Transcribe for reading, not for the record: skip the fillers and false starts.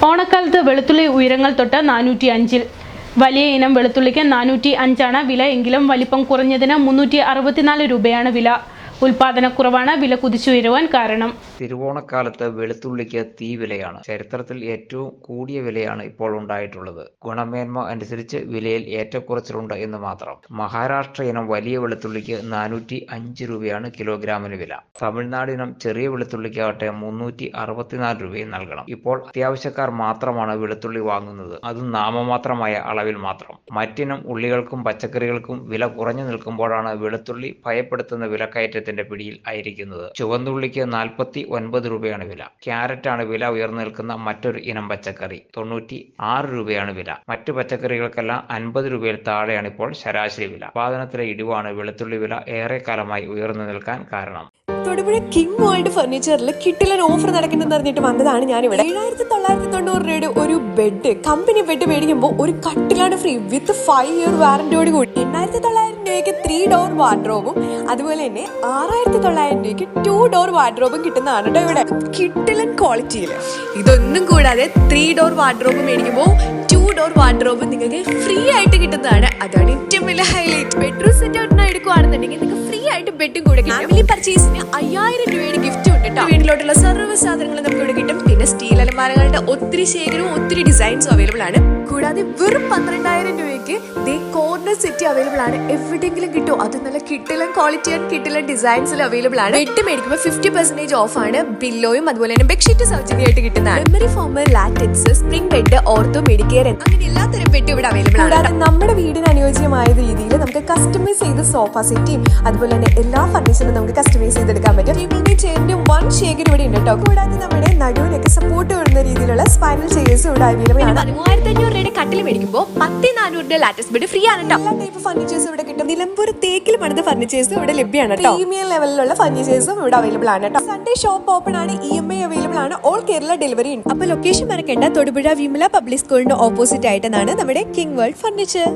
ഓണക്കാലത്ത് വെളുത്തുള്ളി ഉയരങ്ങൾ തൊട്ട് 405-ൽ. വലിയ ഇനം വെളുത്തുള്ളിക്ക് 405 വില എങ്കിലും വലിപ്പം കുറഞ്ഞതിന് 364 രൂപയാണ് വില. ഉൽപാദനക്കുറവാണ് വില കുതിച്ചുയരുവാൻ കാരണം. തിരുവോണക്കാലത്ത് വെളുത്തുള്ളിക്ക് തീ വിലയാണ്. ചരിത്രത്തിൽ ഏറ്റവും കൂടിയ വിലയാണ് ഇപ്പോൾ ഉണ്ടായിട്ടുള്ളത്. ഗുണമേന്മ അനുസരിച്ച് വിലയിൽ ഏറ്റക്കുറച്ചിലുണ്ട് എന്ന് മാത്രം. മഹാരാഷ്ട്ര ഇനം വലിയ വെളുത്തുള്ളിക്ക് 405 രൂപയാണ് കിലോഗ്രാമിന് വില. തമിഴ്നാട് ഇനം ചെറിയ വെളുത്തുള്ളിക്കാകട്ടെ 364 രൂപയും നൽകണം. ഇപ്പോൾ അത്യാവശ്യക്കാർ മാത്രമാണ് വെളുത്തുള്ളി വാങ്ങുന്നത്. അതും നാമമാത്രമായ അളവിൽ മാത്രം. മറ്റിനം ഉള്ളികൾക്കും പച്ചക്കറികൾക്കും വില കുറഞ്ഞു നിൽക്കുമ്പോഴാണ് വെളുത്തുള്ളി ഭയപ്പെടുത്തുന്ന വിലക്കയറ്റത്തിന്റെ പിടിയിൽ ആയിരിക്കുന്നത്. ചുവന്നുള്ളിക്ക് 49 രൂപയാണ് വില. ക്യാരറ്റാണ് വില ഉയർന്നു നിൽക്കുന്ന മറ്റൊരു ഇനം പച്ചക്കറി. 96 രൂപയാണ് വില. മറ്റു പച്ചക്കറികൾക്കെല്ലാം 50 രൂപയിൽ താഴെയാണ് ഇപ്പോൾ ശരാശരി വില. ഉൽപാദനത്തിലെ ഇടിവാണ് വെളുത്തുള്ളി വില ഏറെക്കാലമായി ഉയർന്നു നിൽക്കാൻ കാരണം. തൊടുപുഴ കിങ് വേൾഡ് ഫർണിച്ചറിൽ കിട്ടിലൻ ഓഫർ നടക്കുന്നെന്ന് അറിഞ്ഞിട്ട് വന്നതാണ് ഞാനിവിടെ. 7,990 രൂപയുടെ ഒരു ബെഡ്, കമ്പനി ബെഡ് മേടിക്കുമ്പോൾ ഒരു കട്ടിലാണ് ഫ്രീ വിത്ത് 5 ഇയർ വാറന്റിയോട് കൂടി. 8,900 രൂപയ്ക്ക് 3 ഡോർ വാർഡ്രോബും അതുപോലെ തന്നെ 6,900 രൂപയ്ക്ക് 2 ഡോർ വാർഡ്രോബും കിട്ടുന്നതാണ് കേട്ടോ ഇവിടെ. കിട്ടിലൻ ക്വാളിറ്റിയിൽ. ഇതൊന്നും കൂടാതെ 3 ഡോർ വാർഡ്രോബ് മേടിക്കുമ്പോൾ 2 ഡോർ വാർഡ്രോബ് നിങ്ങൾക്ക് ഫ്രീ ആയിട്ട് കിട്ടുന്നതാണ്. അതാണ് ഏറ്റവും വലിയ ഹൈലൈറ്റ്. ബെഡ്റൂം സെറ്റ് ഔട്ടിന് എടുക്കുകയാണെന്നുണ്ടെങ്കിൽ നിങ്ങൾക്ക് ഫ്രീ ആയിട്ട് ബെഡും കൂടെ കിട്ടും. ഫാമിലി പർച്ചേസിന് 5,000 രൂപയുടെ ഗിഫ്റ്റ് ഉണ്ട് കേട്ടോ. വീട്ടിലോട്ടുള്ള സർവ്വ സാധനങ്ങൾ നമുക്ക് ഇവിടെ കിട്ടും. പിന്നെ സ്റ്റീൽ അലമാരകളുടെ ഒത്തിരി ശേഖരവും ഒത്തിരി ഡിസൈൻസും അവൈലബിൾ ആണ്. കൂടാതെ വെറും 12,000 രൂപയ്ക്ക് കോർണർ സെറ്റ് അവൈലബിൾ ആണ്. എവിടെയെങ്കിലും കിട്ടും. അത് നല്ല കിട്ടിലൻ ക്വാളിറ്റി ആൻഡ് കിട്ടിലൻ ഡിസൈൻസിൽ അവൈലബിൾ ആണ്. ബെഡ് മേടിക്കുമ്പോൾ 50% ഓഫ് ആണ്. ബില്ലോയും അതുപോലെ തന്നെ ബെഡ്ഷീറ്റ് സൗജന്യമായിട്ട് കിട്ടുന്നതാണ്. Memory form, latex, spring bed, ortho Medicare അങ്ങനെ എല്ലാത്തരം ബെഡ് ഇവിടെ അവൈലബിൾ ആണ്. കൂടാതെ നമ്മുടെ വീടിന് അനുയോജ്യമായ രീതിയിൽ നമുക്ക് കസ്റ്റമൈസ് ചെയ്ത് സോഫ സെറ്റും അതുപോലെ തന്നെ എല്ലാ ഫർണിച്ചറും നമുക്ക് കസ്റ്റമൈസ് ചെയ്തെടുക്കാൻ പറ്റും. ടേബിളിന്റെയും ചെയറിന്റെയും വൺ ശേഖരം ഇവിടെ ഉണ്ട് കേട്ടോ. കൂടാതെ നമ്മുടെ നടുവിനൊക്കെ സപ്പോർട്ട് വരുന്ന രീതിയിലുള്ള സ്പൈനൽ ചെയർസും ഇവിടെ അവൈലബിൾ ആണ്. 3,500 രൂപയുടെ കട്ടിൽ മേടിക്കുമ്പോൾ 10,400 ലാറ്റക്സ് ബെഡ് ഫ്രീ ആണ് കേട്ടോ. എല്ലാ ടൈപ്പ് ഫർണിച്ചേഴ്സ് ഇവിടെ കിട്ടും. നിലമ്പൂർ തേക്കിൽ പണിത ഫർണിച്ചേഴ്സും ഇവിടെ ലഭ്യമാണ്. പ്രീമിയം ലെവലിലുള്ള ഫർണിച്ചേഴ്സും ഇവിടെ അവൈലബിൾ ആണ് കേട്ടോ. സൺഡേ ഷോപ്പ് ഓപ്പൺ ആണ്. EMI അവൈലബിൾ ആണ്. ഓൾ കേരള ഡെലിവറി ഉണ്ട്. അപ്പൊ ലൊക്കേഷൻ മറക്കേണ്ട. തൊടുപുഴ വിമല പബ്ലിക് സ്കൂളിന്റെ ഓപ്പോസിറ്റ് ആയിട്ടാണ് നമ്മുടെ കിങ് വേൾഡ് ഫർണിച്ചർ.